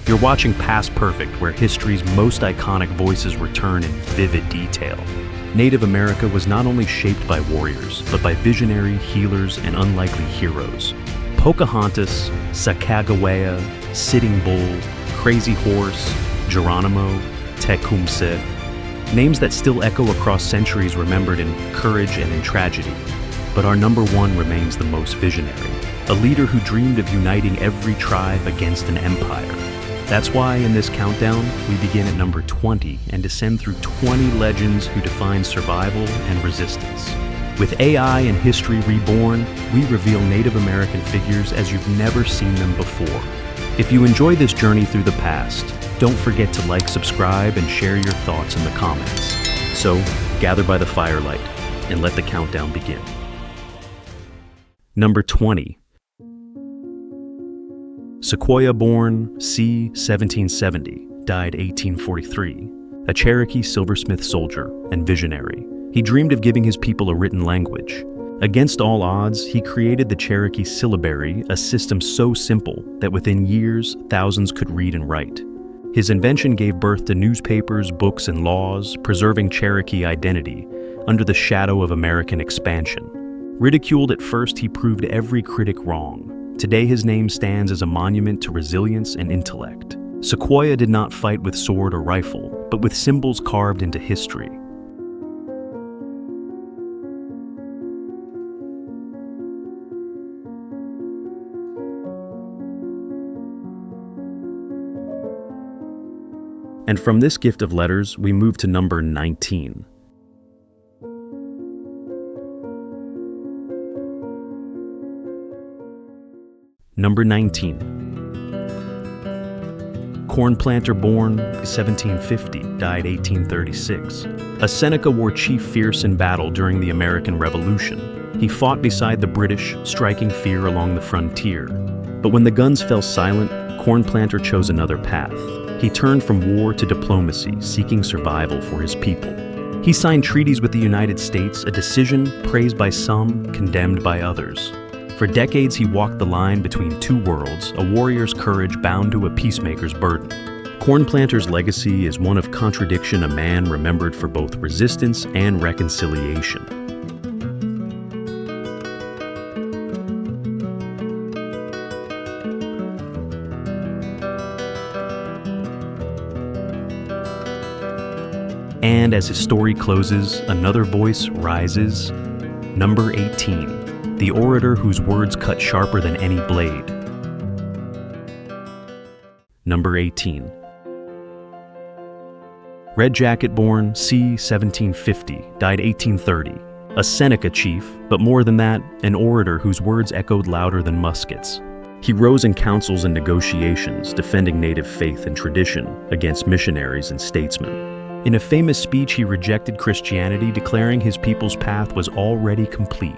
You're watching Past Perfect, where history's most iconic voices return in vivid detail. Native America was not only shaped by warriors, but by visionary, healers, and unlikely heroes. Pocahontas, Sacagawea, Sitting Bull, Crazy Horse, Geronimo, Tecumseh. Names that still echo across centuries, remembered in courage and in tragedy. But our number one remains the most visionary, a leader who dreamed of uniting every tribe against an empire. That's why in this countdown, we begin at number 20 and descend through 20 legends who define survival and resistance. With AI and history reborn, we reveal Native American figures as you've never seen them before. If you enjoy this journey through the past, don't forget to like, subscribe, and share your thoughts in the comments. So, gather by the firelight and let the countdown begin. Number 20. Sequoyah born, c. 1770, died 1843, a Cherokee silversmith soldier and visionary. He dreamed of giving his people a written language. Against all odds, he created the Cherokee syllabary, a system so simple that within years, thousands could read and write. His invention gave birth to newspapers, books, and laws, preserving Cherokee identity under the shadow of American expansion. Ridiculed at first, he proved every critic wrong. Today, his name stands as a monument to resilience and intellect. Sequoyah did not fight with sword or rifle, but with symbols carved into history. And from this gift of letters, we move to number 19. Number 19. Cornplanter born 1750, died 1836. A Seneca War chief fierce in battle during the American Revolution. He fought beside the British, striking fear along the frontier. But when the guns fell silent, Cornplanter chose another path. He turned from war to diplomacy, seeking survival for his people. He signed treaties with the United States, a decision praised by some, condemned by others. For decades, he walked the line between two worlds, a warrior's courage bound to a peacemaker's burden. Cornplanter's legacy is one of contradiction, a man remembered for both resistance and reconciliation. And as his story closes, another voice rises. Number 18, the orator whose words cut sharper than any blade. Number 18. Red Jacket born, c. 1750, died 1830. A Seneca chief, but more than that, an orator whose words echoed louder than muskets. He rose in councils and negotiations, defending native faith and tradition against missionaries and statesmen. In a famous speech, he rejected Christianity, declaring his people's path was already complete.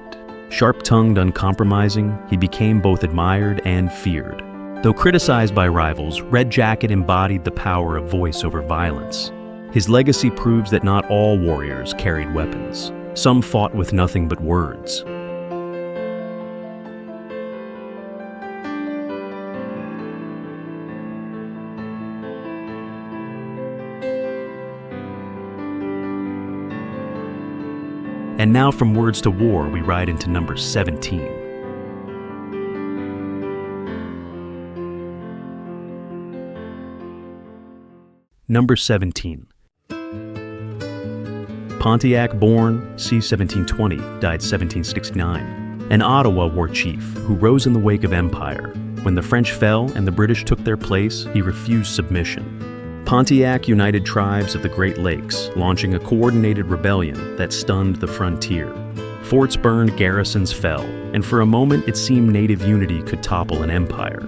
Sharp-tongued, uncompromising, he became both admired and feared. Though criticized by rivals, Red Jacket embodied the power of voice over violence. His legacy proves that not all warriors carried weapons. Some fought with nothing but words. And now from words to war, we ride into number 17. Number 17. Pontiac born, c. 1720, died 1769. An Ottawa war chief who rose in the wake of empire. When the French fell and the British took their place, he refused submission. Pontiac united tribes of the Great Lakes, launching a coordinated rebellion that stunned the frontier. Forts burned, garrisons fell, and for a moment it seemed native unity could topple an empire.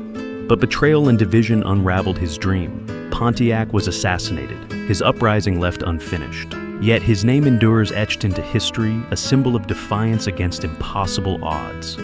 But betrayal and division unraveled his dream. Pontiac was assassinated, his uprising left unfinished. Yet his name endures etched into history, a symbol of defiance against impossible odds.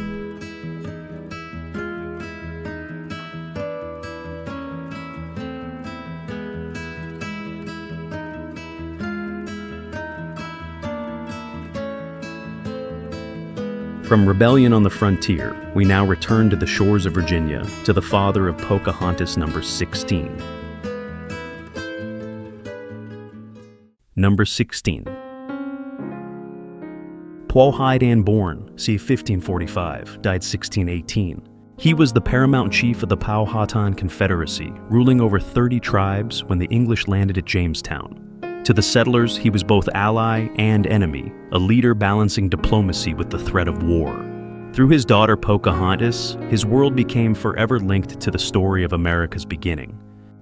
From rebellion on the frontier, we now return to the shores of Virginia, to the father of Pocahontas number 16. Number 16. Powhatan born, c. 1545, died 1618. He was the paramount chief of the Powhatan Confederacy, ruling over 30 tribes when the English landed at Jamestown. To the settlers, he was both ally and enemy, a leader balancing diplomacy with the threat of war. Through his daughter Pocahontas, his world became forever linked to the story of America's beginning.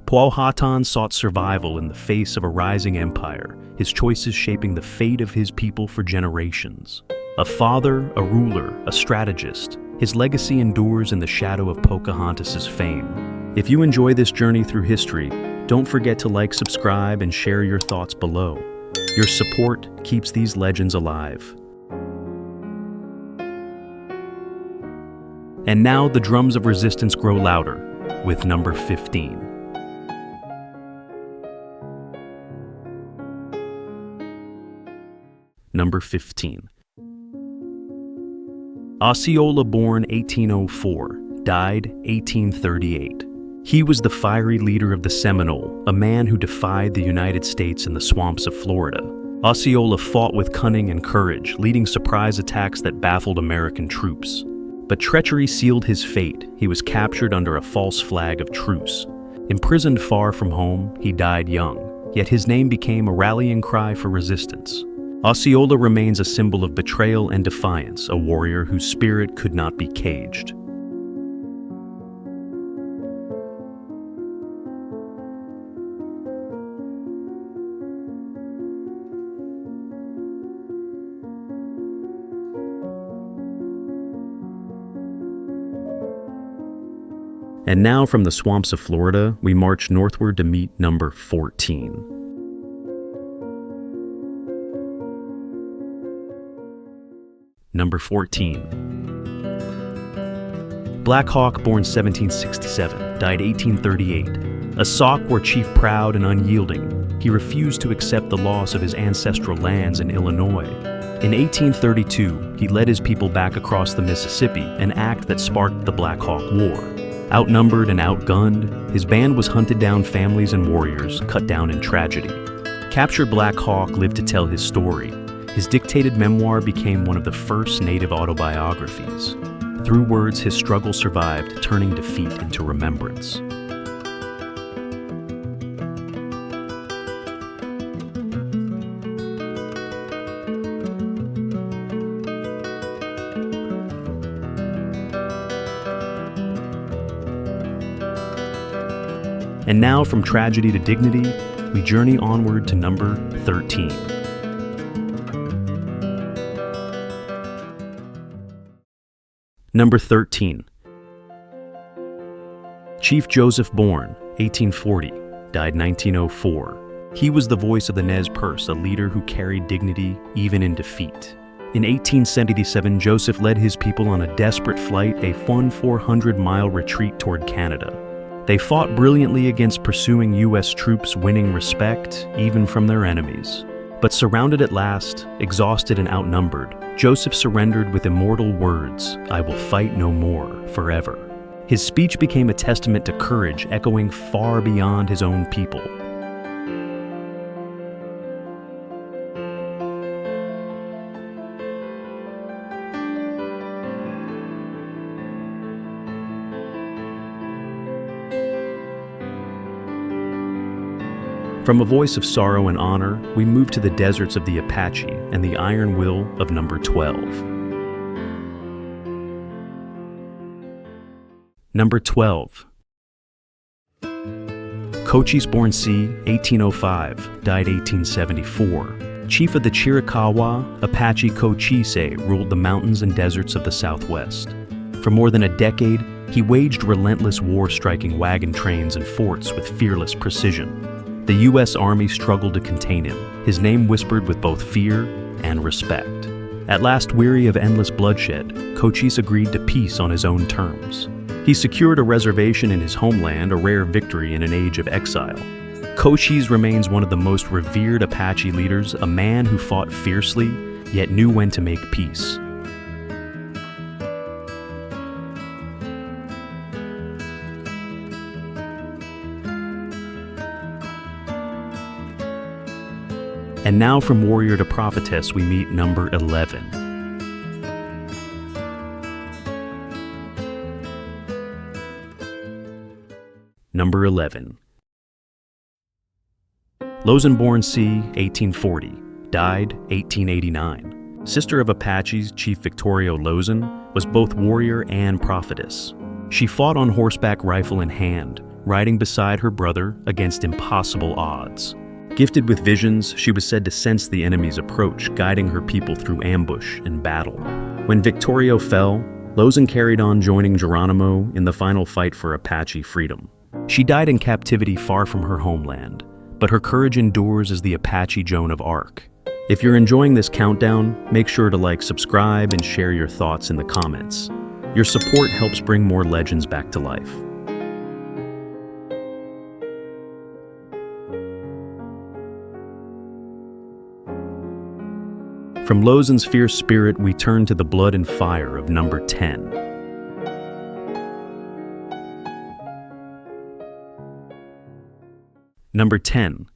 Powhatan sought survival in the face of a rising empire, his choices shaping the fate of his people for generations. A father, a ruler, a strategist, his legacy endures in the shadow of Pocahontas' fame. If you enjoy this journey through history, don't forget to like, subscribe, and share your thoughts below. Your support keeps these legends alive. And now the drums of resistance grow louder with number 15. Number 15. Osceola born 1804, died 1838. He was the fiery leader of the Seminole, a man who defied the United States in the swamps of Florida. Osceola fought with cunning and courage, leading surprise attacks that baffled American troops. But treachery sealed his fate. He was captured under a false flag of truce. Imprisoned far from home, he died young, yet his name became a rallying cry for resistance. Osceola remains a symbol of betrayal and defiance, a warrior whose spirit could not be caged. And now from the swamps of Florida, we march northward to meet number 14. Number 14. Black Hawk, born 1767, died 1838. A Sauk chief proud and unyielding, he refused to accept the loss of his ancestral lands in Illinois. In 1832, he led his people back across the Mississippi, an act that sparked the Black Hawk War. Outnumbered and outgunned, his band was hunted down families and warriors, cut down in tragedy. Captured Black Hawk lived to tell his story. His dictated memoir became one of the first native autobiographies. Through words, his struggle survived, turning defeat into remembrance. And now, from tragedy to dignity, we journey onward to number 13. Number 13. Chief Joseph Bourne, 1840, died 1904. He was the voice of the Nez Perce, a leader who carried dignity even in defeat. In 1877, Joseph led his people on a desperate flight, a 400-mile retreat toward Canada. They fought brilliantly against pursuing U.S. troops, winning respect even from their enemies. But surrounded at last, exhausted and outnumbered, Joseph surrendered with immortal words, "I will fight no more, forever." His speech became a testament to courage, echoing far beyond his own people. From a voice of sorrow and honor, we move to the deserts of the Apache and the iron will of number 12. Number 12. Cochise, born c. 1805, died 1874. Chief of the Chiricahua, Apache Cochise ruled the mountains and deserts of the Southwest. For more than a decade, he waged relentless war, striking wagon trains and forts with fearless precision. The U.S. Army struggled to contain him, his name whispered with both fear and respect. At last, weary of endless bloodshed, Cochise agreed to peace on his own terms. He secured a reservation in his homeland, a rare victory in an age of exile. Cochise remains one of the most revered Apache leaders, a man who fought fiercely, yet knew when to make peace. And now from warrior to prophetess, we meet number 11. Number 11. Lozen, born c. 1840, died 1889. Sister of Apaches, Chief Victorio Lozen, was both warrior and prophetess. She fought on horseback, rifle in hand, riding beside her brother against impossible odds. Gifted with visions, she was said to sense the enemy's approach, guiding her people through ambush and battle. When Victorio fell, Lozen carried on, joining Geronimo in the final fight for Apache freedom. She died in captivity far from her homeland, but her courage endures as the Apache Joan of Arc. If you're enjoying this countdown, make sure to like, subscribe, and share your thoughts in the comments. Your support helps bring more legends back to life. From Lozen's fierce spirit, we turn to the blood and fire of number 10. Number 10.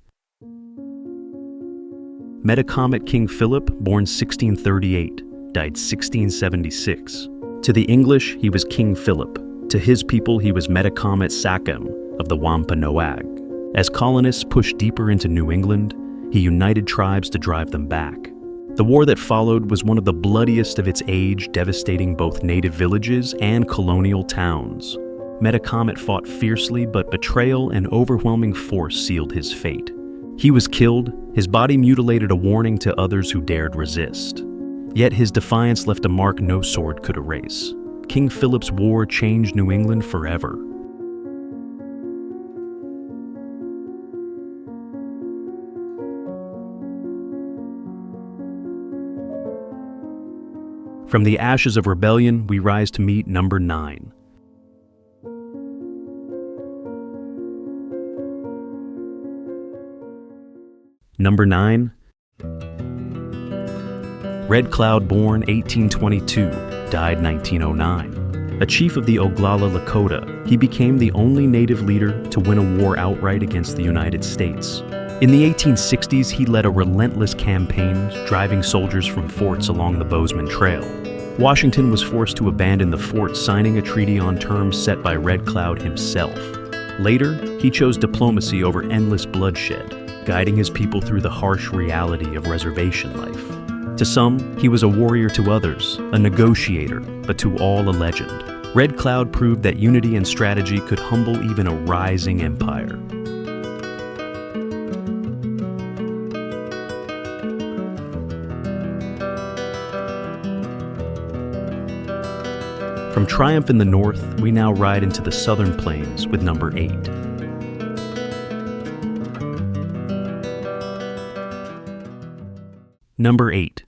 Metacomet King Philip, born 1638, died 1676. To the English, he was King Philip. To his people, he was Metacomet Sachem of the Wampanoag. As colonists pushed deeper into New England, he united tribes to drive them back. The war that followed was one of the bloodiest of its age, devastating both native villages and colonial towns. Metacomet fought fiercely, but betrayal and overwhelming force sealed his fate. He was killed, his body mutilated, a warning to others who dared resist. Yet his defiance left a mark no sword could erase. King Philip's war changed New England forever. From the ashes of rebellion, we rise to meet number 9. Number 9. Red Cloud, born 1822, died 1909. A chief of the Oglala Lakota, he became the only native leader to win a war outright against the United States. In the 1860s, he led a relentless campaign, driving soldiers from forts along the Bozeman Trail. Washington was forced to abandon the fort, signing a treaty on terms set by Red Cloud himself. Later, he chose diplomacy over endless bloodshed, guiding his people through the harsh reality of reservation life. To some, he was a warrior; to others, a negotiator, but to all a legend. Red Cloud proved that unity and strategy could humble even a rising empire. From triumph in the north, we now ride into the southern plains with number 8. Number 8.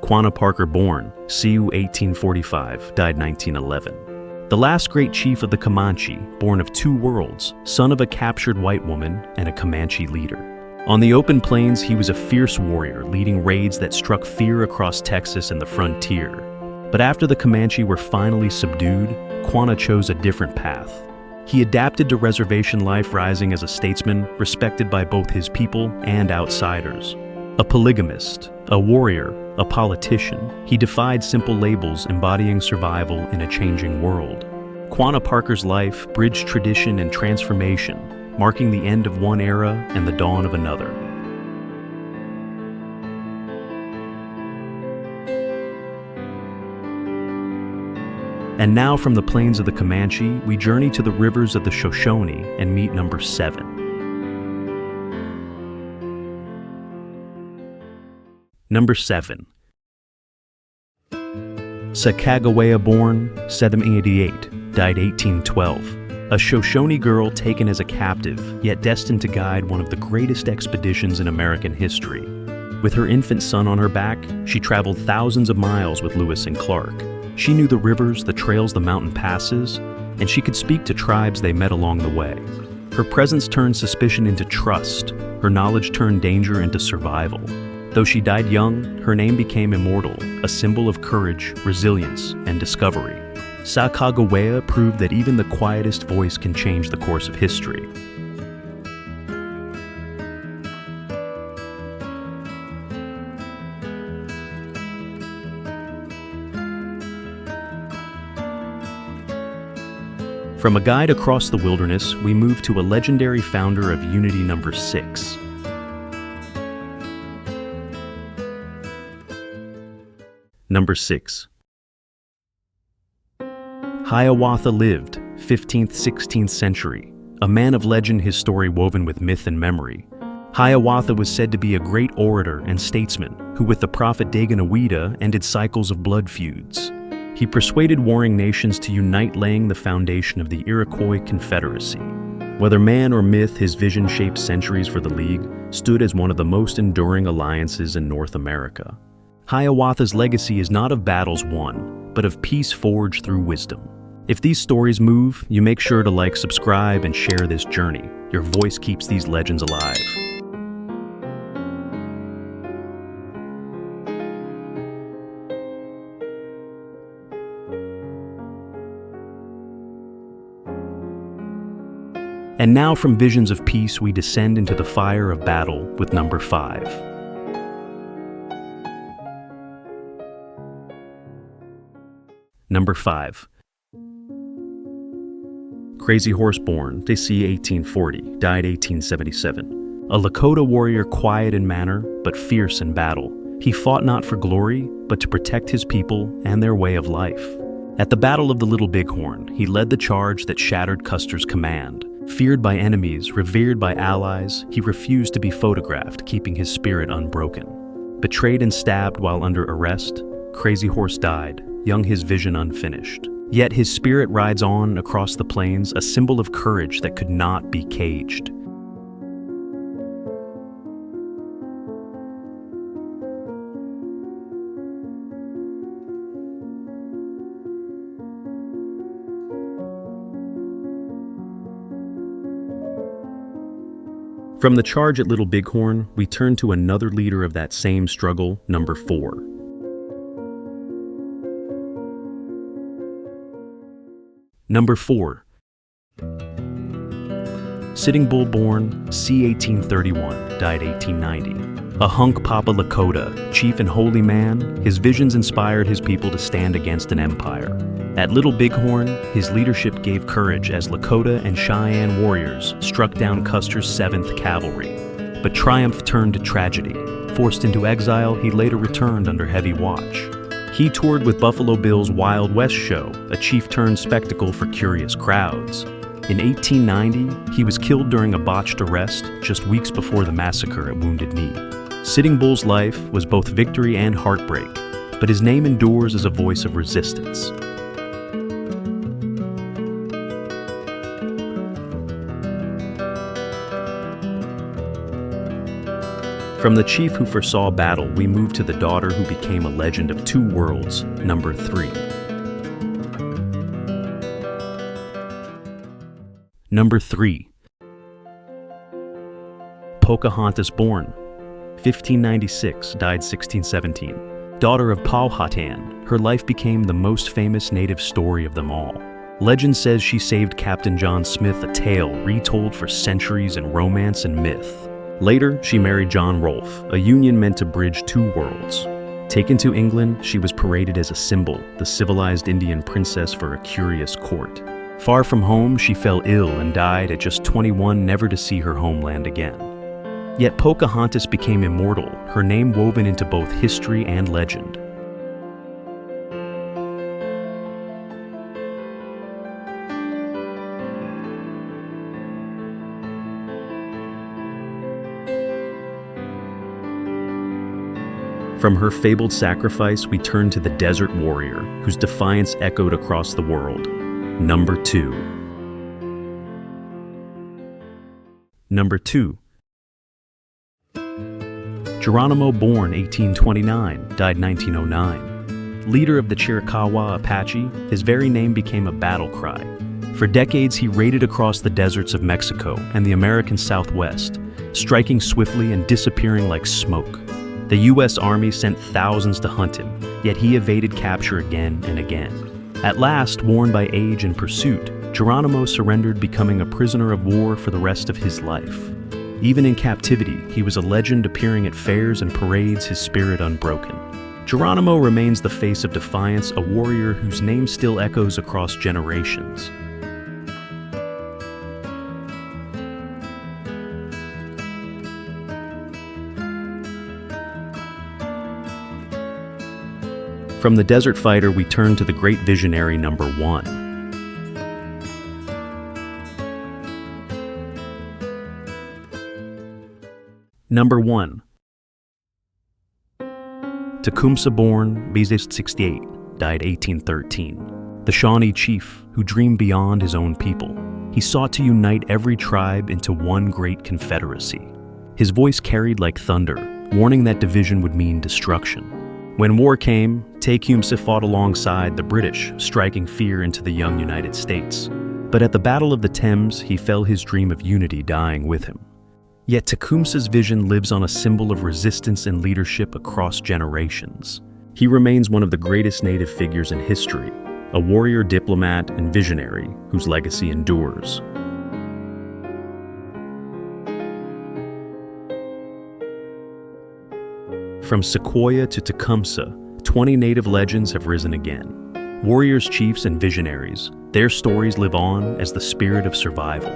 Quanah Parker, born CU 1845, died 1911. The last great chief of the Comanche, born of two worlds, son of a captured white woman and a Comanche leader. On the open plains, he was a fierce warrior, leading raids that struck fear across Texas and the frontier. But after the Comanche were finally subdued, Quanah chose a different path. He adapted to reservation life, rising as a statesman, respected by both his people and outsiders. A polygamist, a warrior, a politician, he defied simple labels, embodying survival in a changing world. Quanah Parker's life bridged tradition and transformation, marking the end of one era and the dawn of another. And now from the plains of the Comanche, we journey to the rivers of the Shoshone and meet number 7. Number 7. Sacagawea, born 1788, died 1812. A Shoshone girl taken as a captive, yet destined to guide one of the greatest expeditions in American history. With her infant son on her back, she traveled thousands of miles with Lewis and Clark. She knew the rivers, the trails, the mountain passes, and she could speak to tribes they met along the way. Her presence turned suspicion into trust. Her knowledge turned danger into survival. Though she died young, her name became immortal, a symbol of courage, resilience, and discovery. Sacagawea proved that even the quietest voice can change the course of history. From a guide across the wilderness, we move to a legendary founder of Unity number 6. Number 6. Hiawatha lived, 15th, 16th century, a man of legend, his story woven with myth and memory. Hiawatha was said to be a great orator and statesman who, with the prophet Daganawida, ended cycles of blood feuds. He persuaded warring nations to unite, laying the foundation of the Iroquois Confederacy. Whether man or myth, his vision shaped centuries for the League, stood as one of the most enduring alliances in North America. Hiawatha's legacy is not of battles won, but of peace forged through wisdom. If these stories move, you make sure to like, subscribe, and share this journey. Your voice keeps these legends alive. And now from visions of peace, we descend into the fire of battle with number 5. Number 5. Crazy Horse, born D.C. 1840, died 1877. A Lakota warrior, quiet in manner, but fierce in battle. He fought not for glory, but to protect his people and their way of life. At the Battle of the Little Bighorn, he led the charge that shattered Custer's command. Feared by enemies, revered by allies, he refused to be photographed, keeping his spirit unbroken. Betrayed and stabbed while under arrest, Crazy Horse died, young, his vision unfinished. Yet his spirit rides on across the plains, a symbol of courage that could not be caged. From the charge at Little Bighorn, we turn to another leader of that same struggle, number 4. Number 4. Sitting Bull, born c. 1831, died 1890. A hunk Papa Lakota, chief and holy man, his visions inspired his people to stand against an empire. At Little Bighorn, his leadership gave courage as Lakota and Cheyenne warriors struck down Custer's 7th Cavalry. But triumph turned to tragedy. Forced into exile, he later returned under heavy watch. He toured with Buffalo Bill's Wild West show, a chief-turned spectacle for curious crowds. In 1890, he was killed during a botched arrest just weeks before the massacre at Wounded Knee. Sitting Bull's life was both victory and heartbreak, but his name endures as a voice of resistance. From the chief who foresaw battle, we move to the daughter who became a legend of 2 worlds, number 3. Number 3. Pocahontas, born 1596, died 1617. Daughter of Powhatan, her life became the most famous native story of them all. Legend says she saved Captain John Smith, a tale retold for centuries in romance and myth. Later, she married John Rolfe, a union meant to bridge 2 worlds. Taken to England, she was paraded as a symbol, the civilized Indian princess for a curious court. Far from home, she fell ill and died at just 21, never to see her homeland again. Yet Pocahontas became immortal, her name woven into both history and legend. From her fabled sacrifice, we turn to the desert warrior, whose defiance echoed across the world. Number 2. Number 2. Geronimo, born 1829, died 1909. Leader of the Chiricahua Apache, his very name became a battle cry. For decades, he raided across the deserts of Mexico and the American Southwest, striking swiftly and disappearing like smoke. The U.S. Army sent thousands to hunt him, yet he evaded capture again and again. At last, worn by age and pursuit, Geronimo surrendered, becoming a prisoner of war for the rest of his life. Even in captivity, he was a legend, appearing at fairs and parades, his spirit unbroken. Geronimo remains the face of defiance, a warrior whose name still echoes across generations. From the desert fighter, we turn to the great visionary number 1. Number 1. Tecumseh, born B.C.68, died 1813. The Shawnee chief who dreamed beyond his own people. He sought to unite every tribe into one great confederacy. His voice carried like thunder, warning that division would mean destruction. When war came, Tecumseh fought alongside the British, striking fear into the young United States. But at the Battle of the Thames, he felt his dream of unity dying with him. Yet Tecumseh's vision lives on a symbol of resistance and leadership across generations. He remains one of the greatest Native figures in history, a warrior, diplomat, and visionary whose legacy endures. From Sequoyah to Tecumseh, 20 Native legends have risen again. Warriors, chiefs, and visionaries, their stories live on as the spirit of survival.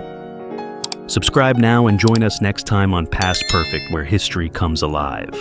Subscribe now and join us next time on Past Perfect, where history comes alive.